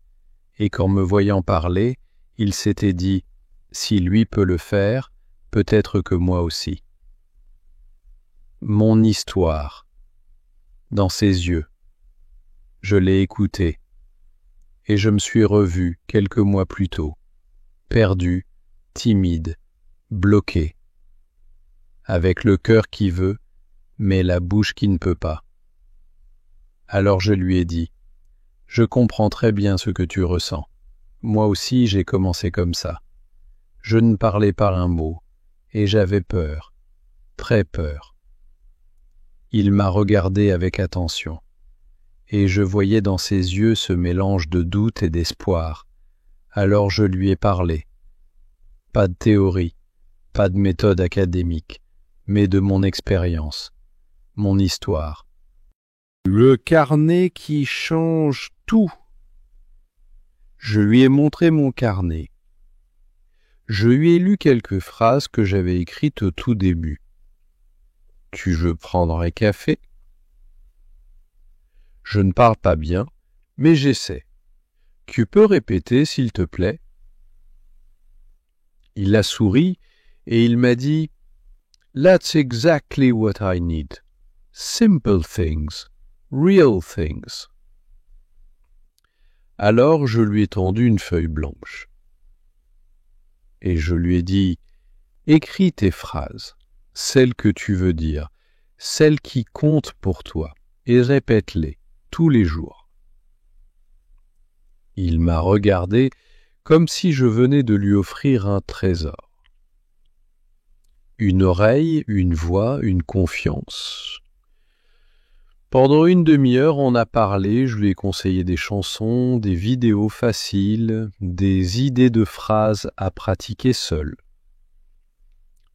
et qu'en me voyant parler, il s'était dit: « Si lui peut le faire, peut-être que moi aussi. » Mon histoire, dans ses yeux. Je l'ai écouté, et je me suis revu quelques mois plus tôt, perdu, timide, bloqué, avec le cœur qui veut, mais la bouche qui ne peut pas. Alors je lui ai dit: « Je comprends très bien ce que tu ressens. Moi aussi j'ai commencé comme ça. Je ne parlais pas un mot, et j'avais peur, très peur. » Il m'a regardé avec attention, et je voyais dans ses yeux ce mélange de doute et d'espoir. Alors je lui ai parlé. Pas de théorie, pas de méthode académique, mais de mon expérience, mon histoire. Le carnet qui change tout. Je lui ai montré mon carnet. Je lui ai lu quelques phrases que j'avais écrites au tout début. « Tu veux prendre un café ? » Je ne parle pas bien, mais j'essaie. « Tu peux répéter, s'il te plaît ?» Il a souri et il m'a dit: « That's exactly what I need. Simple things, real things. » Alors je lui ai tendu une feuille blanche. Et je lui ai dit: « Écris tes phrases, celles que tu veux dire, celles qui comptent pour toi, et répète-les tous les jours. » Il m'a regardé comme si je venais de lui offrir un trésor. Une oreille, une voix, une confiance. Pendant une demi-heure, on a parlé, je lui ai conseillé des chansons, des vidéos faciles, des idées de phrases à pratiquer seul.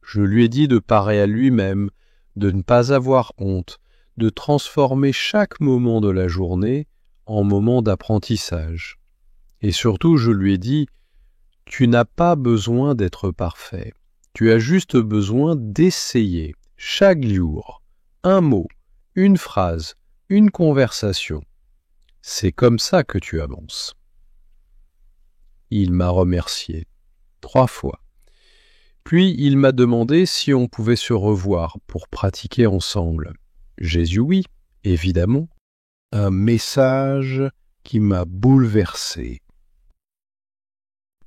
Je lui ai dit de parler à lui-même, de ne pas avoir honte, de transformer chaque moment de la journée en moment d'apprentissage. Et surtout, je lui ai dit: « Tu n'as pas besoin d'être parfait. Tu as juste besoin d'essayer, chaque jour, un mot, une phrase, une conversation. C'est comme ça que tu avances. » Il m'a remercié 3 fois. Puis il m'a demandé si on pouvait se revoir pour pratiquer ensemble. J'ai dit oui, évidemment. Un message qui m'a bouleversé.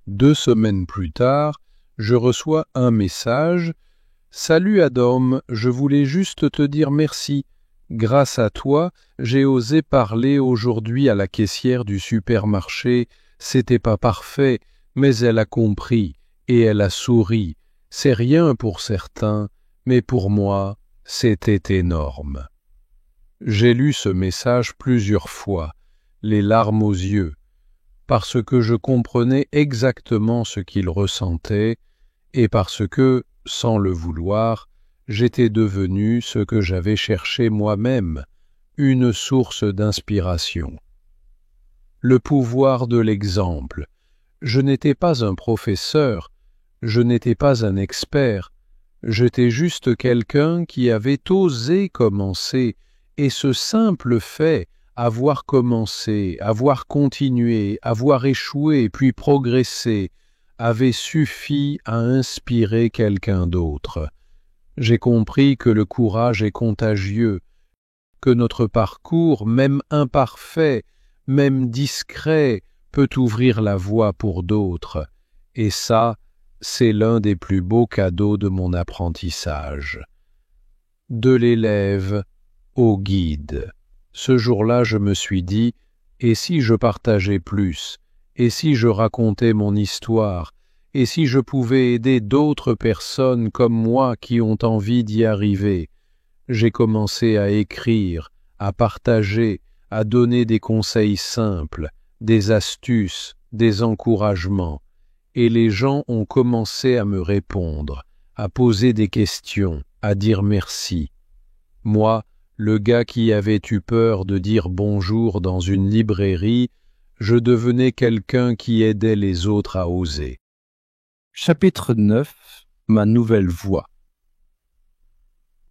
2 semaines plus tard, je reçois un message: « Salut Adam, je voulais juste te dire merci. Grâce à toi, j'ai osé parler aujourd'hui à la caissière du supermarché. C'était pas parfait, mais elle a compris et elle a souri. C'est rien pour certains, mais pour moi, c'était énorme. » J'ai lu ce message plusieurs fois, les larmes aux yeux, parce que je comprenais exactement ce qu'il ressentait et parce que, sans le vouloir, j'étais devenu ce que j'avais cherché moi-même, une source d'inspiration. Le pouvoir de l'exemple. Je n'étais pas un professeur, je n'étais pas un expert, j'étais juste quelqu'un qui avait osé commencer, et ce simple fait avoir commencé, avoir continué, avoir échoué puis progressé, avait suffi à inspirer quelqu'un d'autre. J'ai compris que le courage est contagieux, que notre parcours, même imparfait, même discret, peut ouvrir la voie pour d'autres. Et ça, c'est l'un des plus beaux cadeaux de mon apprentissage. De l'élève au guide. Ce jour-là, je me suis dit, et si je partageais plus, et si je racontais mon histoire, et si je pouvais aider d'autres personnes comme moi qui ont envie d'y arriver. J'ai commencé à écrire, à partager, à donner des conseils simples, des astuces, des encouragements, et les gens ont commencé à me répondre, à poser des questions, à dire merci. Moi, le gars qui avait eu peur de dire bonjour dans une librairie, je devenais quelqu'un qui aidait les autres à oser. Chapitre 9. Ma nouvelle voix.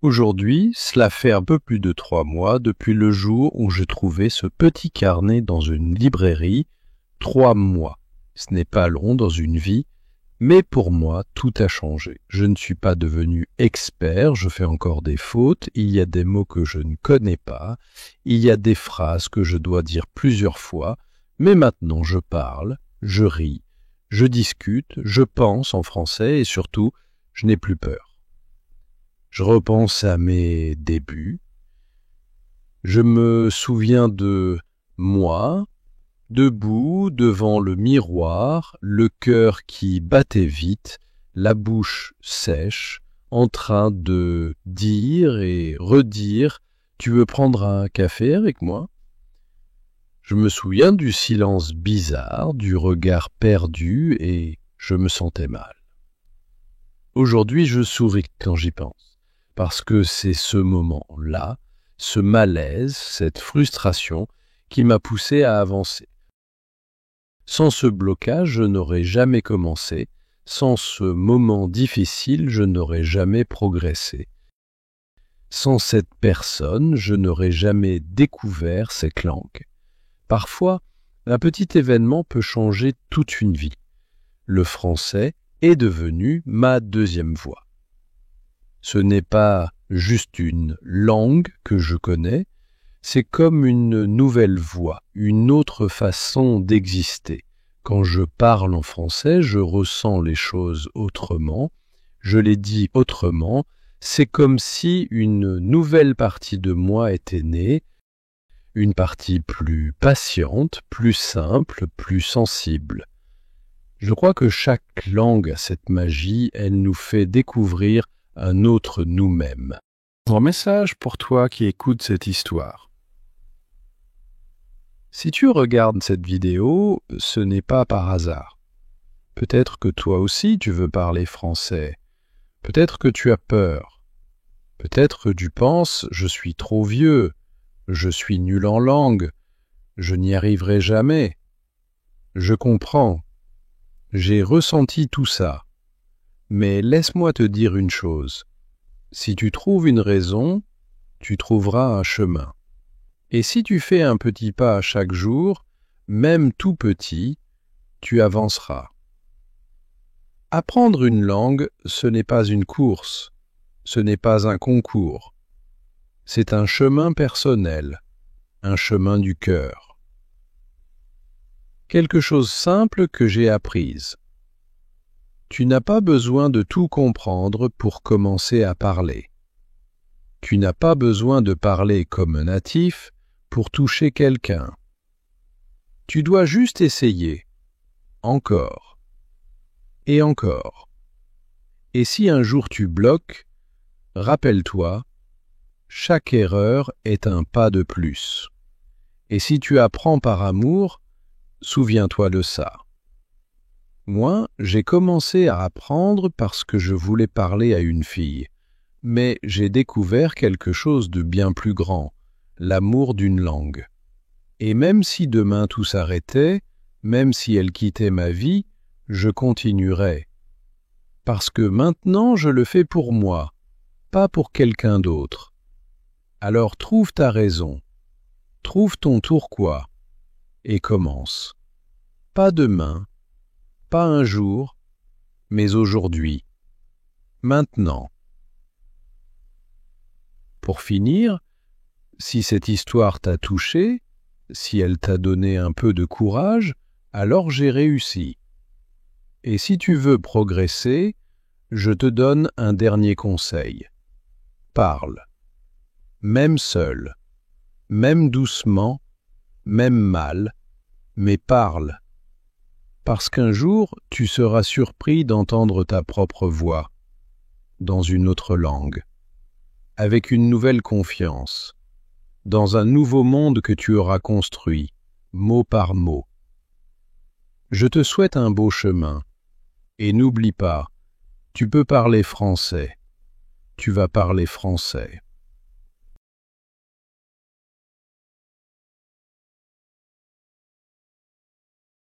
Aujourd'hui, cela fait un peu plus de 3 mois depuis le jour où j'ai trouvé ce petit carnet dans une librairie. 3 mois. Ce n'est pas long dans une vie, mais pour moi, tout a changé. Je ne suis pas devenu expert, je fais encore des fautes, il y a des mots que je ne connais pas, il y a des phrases que je dois dire plusieurs fois, mais maintenant je parle, je ris, je discute, je pense en français et surtout, je n'ai plus peur. Je repense à mes débuts. Je me souviens de moi, debout devant le miroir, le cœur qui battait vite, la bouche sèche, en train de dire et redire « Tu veux prendre un café avec moi ?» Je me souviens du silence bizarre, du regard perdu et je me sentais mal. Aujourd'hui, je souris quand j'y pense, parce que c'est ce moment-là, ce malaise, cette frustration qui m'a poussé à avancer. Sans ce blocage, je n'aurais jamais commencé, sans ce moment difficile, je n'aurais jamais progressé. Sans cette personne, je n'aurais jamais découvert cette langue. Parfois, un petit événement peut changer toute une vie. Le français est devenu ma deuxième voix. Ce n'est pas juste une langue que je connais, c'est comme une nouvelle voix, une autre façon d'exister. Quand je parle en français, je ressens les choses autrement, je les dis autrement, c'est comme si une nouvelle partie de moi était née, une partie plus patiente, plus simple, plus sensible. Je crois que chaque langue a cette magie, elle nous fait découvrir un autre nous-mêmes. Un message pour toi qui écoutes cette histoire. Si tu regardes cette vidéo, ce n'est pas par hasard. Peut-être que toi aussi tu veux parler français. Peut-être que tu as peur. Peut-être que tu penses « je suis trop vieux, je suis nul en langue, je n'y arriverai jamais ». Je comprends. J'ai ressenti tout ça. Mais laisse-moi te dire une chose. Si tu trouves une raison, tu trouveras un chemin. Et si tu fais un petit pas chaque jour, même tout petit, tu avanceras. Apprendre une langue, ce n'est pas une course, ce n'est pas un concours. C'est un chemin personnel, un chemin du cœur. Quelque chose simple que j'ai apprise. Tu n'as pas besoin de tout comprendre pour commencer à parler. Tu n'as pas besoin de parler comme un natif pour toucher quelqu'un. Tu dois juste essayer, encore, et encore. Et si un jour tu bloques, rappelle-toi, chaque erreur est un pas de plus. Et si tu apprends par amour, souviens-toi de ça. Moi, j'ai commencé à apprendre parce que je voulais parler à une fille, mais j'ai découvert quelque chose de bien plus grand, l'amour d'une langue. Et même si demain tout s'arrêtait, même si elle quittait ma vie, je continuerais. Parce que maintenant je le fais pour moi, pas pour quelqu'un d'autre. Alors trouve ta raison. Trouve ton pourquoi et commence. Pas demain, pas un jour, mais aujourd'hui, maintenant. Pour finir, si cette histoire t'a touché, si elle t'a donné un peu de courage, alors j'ai réussi. Et si tu veux progresser, je te donne un dernier conseil. Parle. Même seul, même doucement, même mal, mais parle. Parce qu'un jour, tu seras surpris d'entendre ta propre voix, dans une autre langue, avec une nouvelle confiance, dans un nouveau monde que tu auras construit, mot par mot. Je te souhaite un beau chemin, et n'oublie pas, tu peux parler français, tu vas parler français.